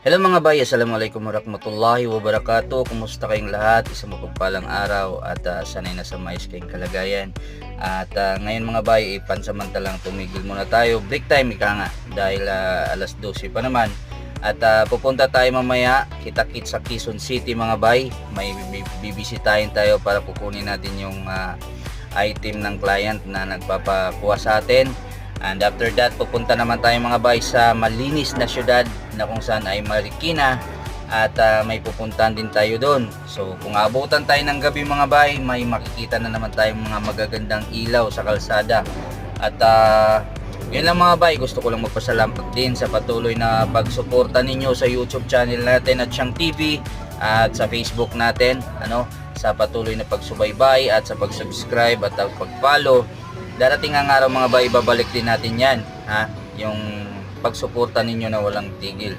Hello mga bay, assalamualaikum warahmatullahi wabarakatuh. Kumusta kayong lahat? Isang mapagpalang araw at sanay na sa mais kayong kalagayan. At ngayon mga bay, pansamantalang tumigil muna tayo. Break time ika nga dahil alas 12 pa naman. At pupunta tayo mamaya, kita-kits sa Quezon City mga bay. May bibisitahin tayo para kukunin natin yung item ng client na nagpapakuha sa atin. And after that, pupunta naman tayo mga bay sa malinis na syudad na kung saan ay Marikina at may pupuntahan din tayo doon. So kung abutan tayo ng gabi mga bay, may makikita na naman tayong mga magagandang ilaw sa kalsada. At yun lang mga bay, gusto ko lang magpasalamat din sa patuloy na pagsuporta ninyo sa YouTube channel natin at Siyang TV at sa Facebook natin, sa patuloy na pagsubaybay at sa pag-subscribe at pag-follow. Darating ang araw mga bay, babalik din natin yan, yung pagsuporta ninyo na walang tigil.